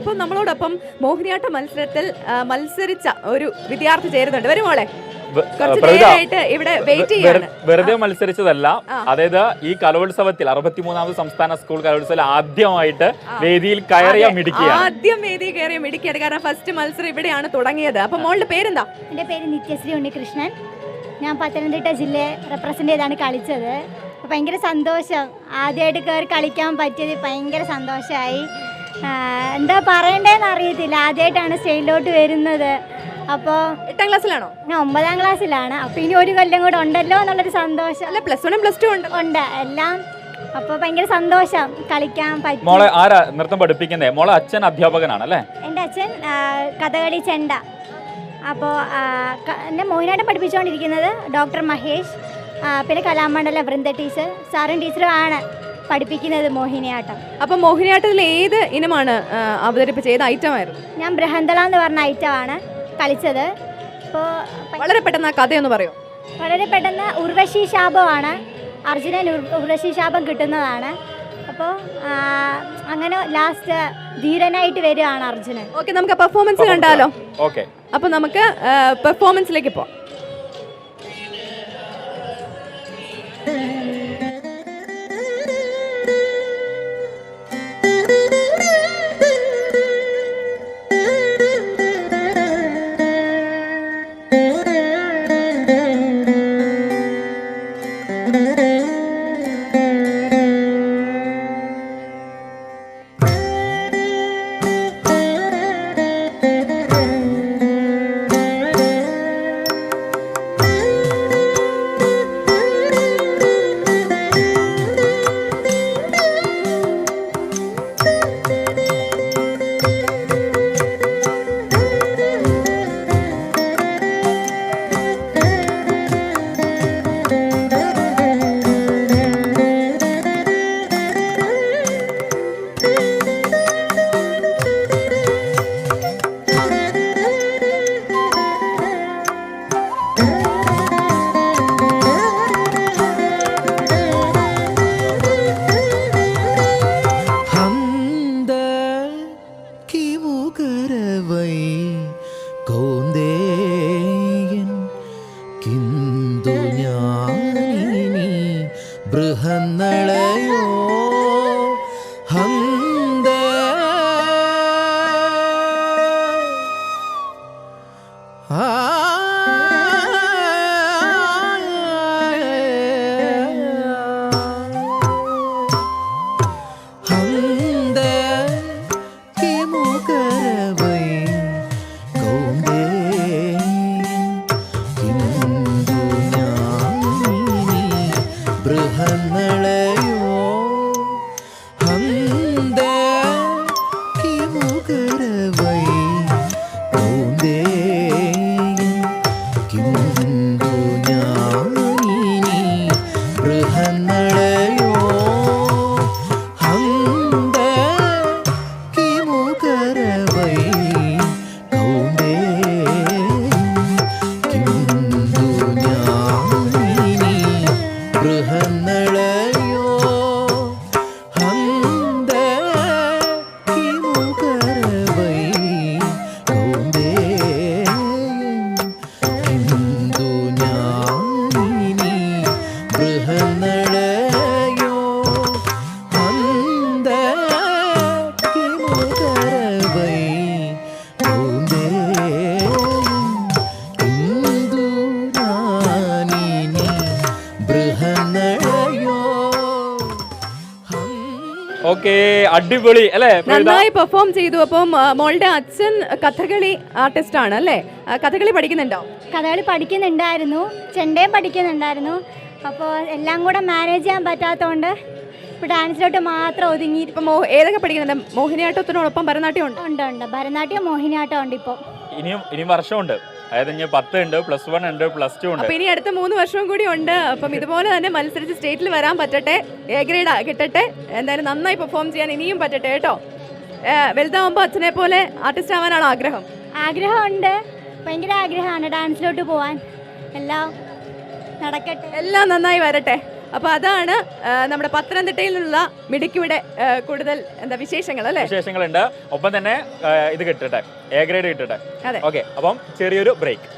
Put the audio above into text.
ഇപ്പൊ നമ്മളോടൊപ്പം മോഹിനിയാട്ട മത്സരത്തിൽ മത്സരിച്ച ഒരു വിദ്യാർത്ഥി ചേരുന്നുണ്ട്. വരും മോളെ. കുറച്ച് നേരമായിട്ട് ഇവിടെ വെയിറ്റ് ചെയ്യാണ്. വെറുതെ മത്സരിച്ചതല്ല, അതായത് ഈ കലോത്സവത്തിൽ 63ാമത് സംസ്ഥാന സ്കൂൾ കലോത്സവത്തിൽ ആദ്യമായിട്ട് വേദിയിൽ കയറിയ മിടുക്കിയാണ്. ആദ്യം വേദിയിൽ കയറിയ മിടുക്കിയാണ്. കാരണം ഫസ്റ്റ് മത്സരം ഇവിടെയാണ് തുടങ്ങിയത്. അപ്പൊ മോളുടെ പേരെന്താ? എൻ്റെ പേര് നിത്യശ്രീ ഉണ്ണികൃഷ്ണൻ. ഞാൻ പത്തനംതിട്ട ജില്ലയെ റെപ്രസെൻ്റ് ചെയ്താണ് കളിച്ചത്. ഭയങ്കര സന്തോഷം, ആദ്യമായിട്ട് കയറി കളിക്കാൻ പറ്റിയത് ഭയങ്കര സന്തോഷമായി. എന്താ പറയണ്ടേന്ന് അറിയത്തില്ല, ആദ്യമായിട്ടാണ് സ്റ്റേജിലോട്ട് വരുന്നത്. അപ്പോൾ 8ാം ക്ലാസ്സിലാണോ? ഞാൻ 9ാം ക്ലാസ്സിലാണ്. അപ്പോൾ ഇനി ഒരു കൊല്ലം കൂടെ ഉണ്ടല്ലോ എന്നുള്ളൊരു സന്തോഷം. അല്ല, +1 +2 ഉണ്ട് എല്ലാം. അപ്പോൾ ഭയങ്കര സന്തോഷം കളിക്കാൻ പറ്റും. മോളെ ആരാ നൃത്തം പഠിപ്പിക്കുന്നേ? മോളെ അച്ഛൻ അധ്യാപകനാണ് അല്ലേ? എൻ്റെ അച്ഛൻ കഥകളി ചെണ്ട. അപ്പോൾ എന്നെ മോഹിനിയാട്ടം പഠിപ്പിച്ചുകൊണ്ടിരിക്കുന്നത് ഡോക്ടർ മഹേഷ്. പിന്നെ കലാമണ്ഡല വൃന്ദ ടീച്ചർ, സാറും ടീച്ചറും ആണ് പഠിപ്പിക്കുന്നത് മോഹിനിയാട്ടം. അപ്പം മോഹിനിയാട്ടത്തിൽ ഏത് ഇനമാണ് അവതരിപ്പിച്ചത്? ഏത് ഐറ്റമായിരുന്നു? ഞാൻ ബൃഹന്തള എന്ന് പറഞ്ഞ ഐറ്റമാണ് കളിച്ചത്. അപ്പോൾ വളരെ പെട്ടെന്ന് ആ കഥയൊന്ന് പറയോ? വളരെ പെട്ടെന്ന് ഉർവശി ശാപമാണ്, അർജുനൻ ഉർവശി ശാപം കിട്ടുന്നതാണ്. അപ്പോൾ അങ്ങനെ ലാസ്റ്റ് ധീരനായിട്ട് വരികയാണ് അർജുനൻ. ഓക്കെ, നമുക്ക് പെർഫോമൻസ് കണ്ടാലോ? ഓക്കെ, അപ്പൊ നമുക്ക് പെർഫോമൻസിലേക്ക് പോവാം. ബൃഹന്നളയോ ഹന്ദ ഹന്ദ കിമുകരവൈ കൗന്ദേ ബൃഹന്നളയോ ഹന്ദ കിമുകരവൈ കൗന്ദേ കിന്ദു ജ്ഞാനിനി ബൃഹന്നളയോ ഹന്ദ കിമുകരവൈ കൗന്ദേ കിന്ദു ജ്ഞാനിനി ബൃഹന്നളയോ ഹന്ദ കിമുകരവൈ കൗന്ദേ കിന്ദു ജ്ഞാനിനി ബൃഹന്നളയോ ഹന്ദ കിമുകരവൈ കൗന്ദേ കിന്ദു ജ്ഞാനിനി ബൃഹന്നളയോ. ഓക്കെ, അടിപൊളി അല്ലേ? നന്നായി പെർഫോം ചെയ്തു. അപ്പം മോളുടെ അച്ഛൻ കഥകളി ആർട്ടിസ്റ്റ് ആണ് അല്ലേ? കഥകളി പഠിക്കുന്നുണ്ടോ? കഥകളി പഠിക്കുന്നുണ്ടായിരുന്നു, ചെണ്ടയും പഠിക്കുന്നുണ്ടായിരുന്നു. അപ്പോൾ എല്ലാം കൂടെ മാനേജ് ചെയ്യാൻ പറ്റാത്തതുകൊണ്ട് ഇപ്പോൾ ഡാൻസിലോട്ട് മാത്രം ഒതുങ്ങി. ഇപ്പം ഏതൊക്കെ പഠിക്കുന്നുണ്ട്? മോഹിനിയാട്ടത്തിനോടൊപ്പം ഭരതനാട്യം ഉണ്ട്? ഉണ്ട് ഉണ്ട്, ഭരതനാട്യം മോഹിനിയാട്ടം ഉണ്ട്. ഇപ്പോൾ ഇനിയും വർഷമുണ്ട്, അതായത് ഇനി 10 ഉണ്ട്, +1 ഉണ്ട്, +2 ഉണ്ട്. അപ്പൊ ഇനി അടുത്ത 3 വർഷവും കൂടി ഉണ്ട്. അപ്പം ഇതുപോലെ തന്നെ മത്സരിച്ച് സ്റ്റേറ്റിൽ വരാൻ പറ്റട്ടെ, എ ഗ്രേഡ് കിട്ടട്ടെ. എന്തായാലും നന്നായി പെർഫോം ചെയ്യാൻ ഇനിയും പറ്റട്ടെ കേട്ടോ. വലുതാവുമ്പോൾ അച്ഛനെ പോലെ ആർട്ടിസ്റ്റ് ആവാനാണ് ആഗ്രഹം? ആഗ്രഹമുണ്ട്, ഭയങ്കര ആഗ്രഹമാണ് ഡാൻസിലോട്ട് പോവാൻ. എല്ലാം നടക്കട്ടെ, എല്ലാം നന്നായി വരട്ടെ. അപ്പോൾ അതാണ് നമ്മുടെ പത്തനംതിട്ടയിൽ നിന്നുള്ള മിടുക്കിയുടെ കൂടുതൽ എന്താ വിശേഷങ്ങൾ അല്ലേ? വിശേഷങ്ങളുണ്ട്. ഒപ്പം തന്നെ ഇത് കിട്ടട്ടെ, എ ഗ്രേഡ് കിട്ടട്ടെ. അതെ. ഓക്കെ, അപ്പം ചെറിയൊരു ബ്രേക്ക്.